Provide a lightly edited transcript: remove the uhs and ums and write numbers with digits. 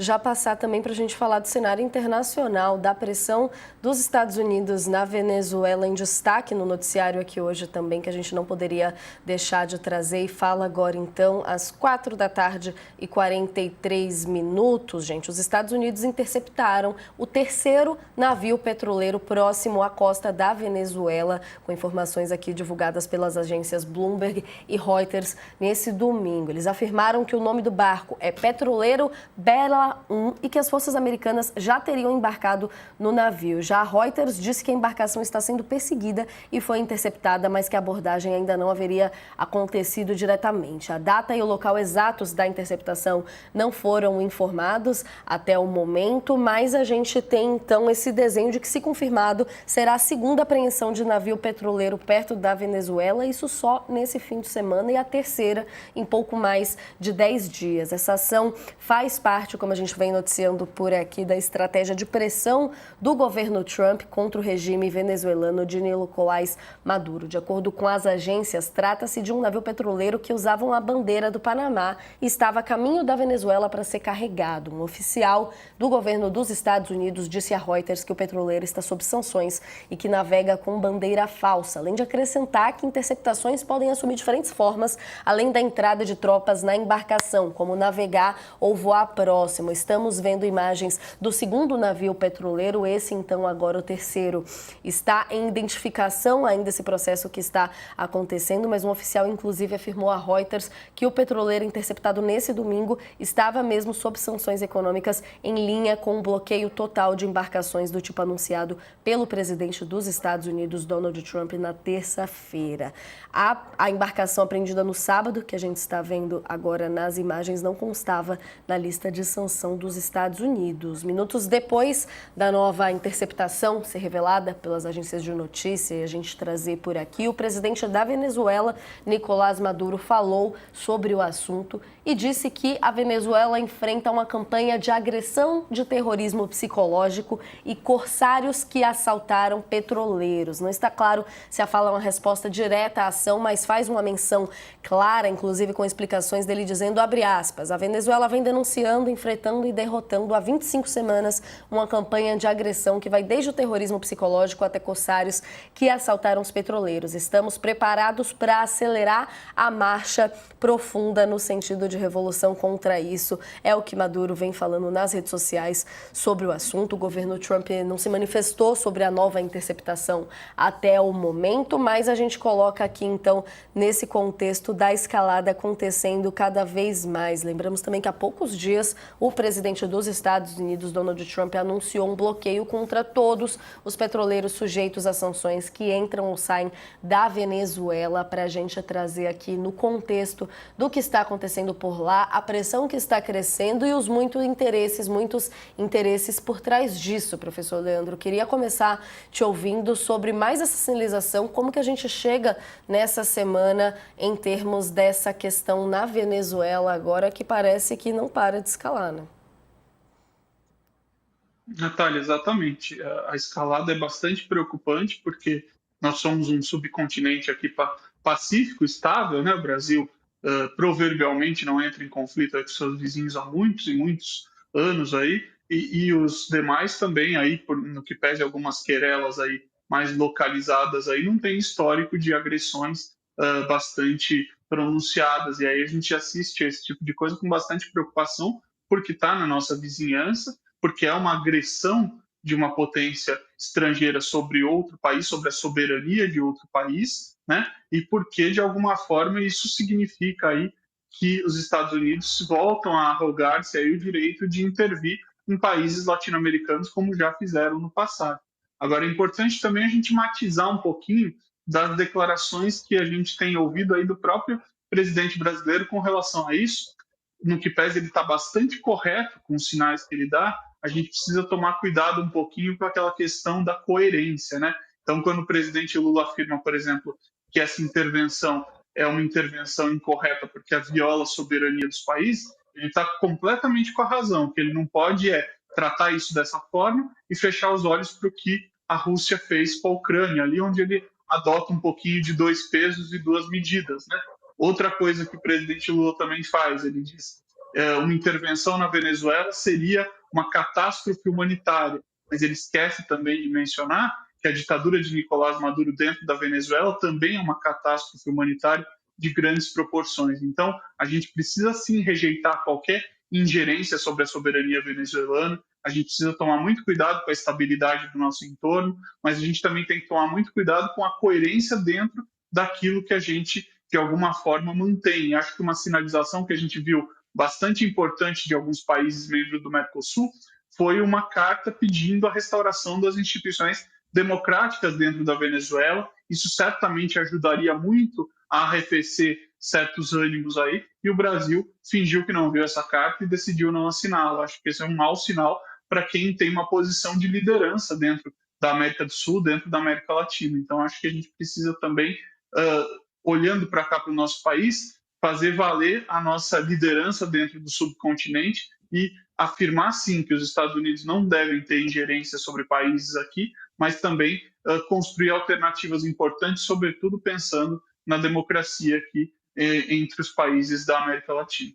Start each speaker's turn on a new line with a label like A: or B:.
A: já passar também para a gente falar do cenário internacional, da pressão dos Estados Unidos na Venezuela em destaque no noticiário aqui hoje também, que a gente não poderia deixar de trazer. E fala agora então às 4h43, gente. Os Estados Unidos interceptaram o terceiro navio petroleiro próximo à costa da Venezuela, com informações aqui divulgadas pelas agências Bloomberg e Reuters nesse domingo. Eles afirmaram que o nome do barco é Petroleiro Bella 1 e que as forças americanas já teriam embarcado no navio. Já a Reuters disse que a embarcação está sendo perseguida e foi interceptada, mas que a abordagem ainda não haveria acontecido diretamente. A data e o local exatos da interceptação não foram informados até o momento, mas a gente tem então esse desenho de que, se confirmado, será a segunda apreensão de navio petroleiro perto da Venezuela, isso só nesse fim de semana, e a terceira em pouco mais de 10 dias. Essa ação faz parte, como a gente vem noticiando por aqui, da estratégia de pressão do governo Trump contra o regime venezuelano de Nicolás Maduro. De acordo com as agências, trata-se de um navio petroleiro que usava a bandeira do Panamá e estava a caminho da Venezuela para ser carregado. Um oficial do governo dos Estados Unidos disse a Reuters que o petroleiro está sob sanções e que navega com bandeira falsa, além de acrescentar que interceptações podem assumir diferentes formas, além da entrada de tropas na embarcação, como navegar ou voar próximo. Estamos vendo imagens do segundo navio petroleiro, esse então agora o terceiro. Está em identificação ainda esse processo que está acontecendo, mas um oficial inclusive afirmou a Reuters que o petroleiro interceptado nesse domingo estava mesmo sob sanções econômicas, em linha com o bloqueio total de embarcações do tipo anunciado pelo presidente dos Estados Unidos, Donald Trump, na terça-feira. A embarcação apreendida no sábado, que a gente está vendo agora nas imagens, não constava na lista de sanção dos Estados Unidos. Minutos depois da nova interceptação ser revelada pelas agências de notícia e a gente trazer por aqui, o presidente da Venezuela, Nicolás Maduro, falou sobre o assunto e disse que a Venezuela enfrenta uma campanha de agressão, de terrorismo psicológico e corsários que assaltaram petroleiros. Não está claro se a fala é uma resposta direta à ação, mas faz uma menção clara, inclusive com explicações dele dizendo, abre aspas, a Venezuela vem denunciando, enfrentando e derrotando há 25 semanas uma campanha de agressão que vai desde o terrorismo psicológico até corsários que assaltaram os petroleiros. Estamos preparados para acelerar a marcha profunda no sentido de revolução contra isso. É o que Maduro vem falando nas redes sociais sobre o assunto. O governo Trump não se manifestou sobre a nova interceptação até o momento, mas a gente coloca aqui então nesse contexto da escalada acontecendo cada vez mais. Lembramos também que há poucos dias o presidente dos Estados Unidos, Donald Trump, anunciou um bloqueio contra todos os petroleiros sujeitos a sanções que entram ou saem da Venezuela, para a gente trazer aqui no contexto do que está acontecendo por lá, a pressão que está crescendo e os muitos interesses por trás disso, professor Leandro. Queria começar te ouvindo sobre mais essa sinalização, como que a gente chega nessa semana em termos dessa questão na Venezuela agora, que parece que não para de escalar, né?
B: Natália, exatamente. A escalada é bastante preocupante porque nós somos um subcontinente aqui pacífico, estável, né? O Brasil proverbialmente não entra em conflito aí com seus vizinhos há muitos e muitos anos aí, e os demais também aí, no que pese algumas querelas aí mais localizadas aí, não tem histórico de agressões bastante pronunciadas. E aí a gente assiste a esse tipo de coisa com bastante preocupação, porque está na nossa vizinhança, porque é uma agressão de uma potência estrangeira sobre outro país, sobre a soberania de outro país, né? E porque, de alguma forma, isso significa aí que os Estados Unidos voltam a arrogar-se aí o direito de intervir em países latino-americanos, como já fizeram no passado. Agora, é importante também a gente matizar um pouquinho das declarações que a gente tem ouvido aí do próprio presidente brasileiro com relação a isso. No que pese ele está bastante correto com os sinais que ele dá, a gente precisa tomar cuidado um pouquinho com aquela questão da coerência, né? Então, quando o presidente Lula afirma, por exemplo, que essa intervenção é uma intervenção incorreta porque a viola a soberania dos países, ele está completamente com a razão, que ele não pode tratar isso dessa forma e fechar os olhos para o que a Rússia fez com a Ucrânia, ali onde ele adota um pouquinho de dois pesos e duas medidas, né? Outra coisa que o presidente Lula também faz, ele diz uma intervenção na Venezuela seria uma catástrofe humanitária, mas ele esquece também de mencionar que a ditadura de Nicolás Maduro dentro da Venezuela também é uma catástrofe humanitária de grandes proporções. Então, a gente precisa sim rejeitar qualquer ingerência sobre a soberania venezuelana, a gente precisa tomar muito cuidado com a estabilidade do nosso entorno, mas a gente também tem que tomar muito cuidado com a coerência dentro daquilo que a gente, de alguma forma, mantém. Acho que uma sinalização que a gente viu bastante importante de alguns países membros do Mercosul foi uma carta pedindo a restauração das instituições democráticas dentro da Venezuela. Isso certamente ajudaria muito a arrefecer certos ânimos aí, e o Brasil fingiu que não viu essa carta e decidiu não assiná-la. Acho que esse é um mau sinal para quem tem uma posição de liderança dentro da América do Sul, dentro da América Latina. Então, acho que a gente precisa também, olhando para cá, para o nosso país, fazer valer a nossa liderança dentro do subcontinente e afirmar, sim, que os Estados Unidos não devem ter ingerência sobre países aqui, mas também construir alternativas importantes, sobretudo pensando na democracia aqui entre os países da América Latina.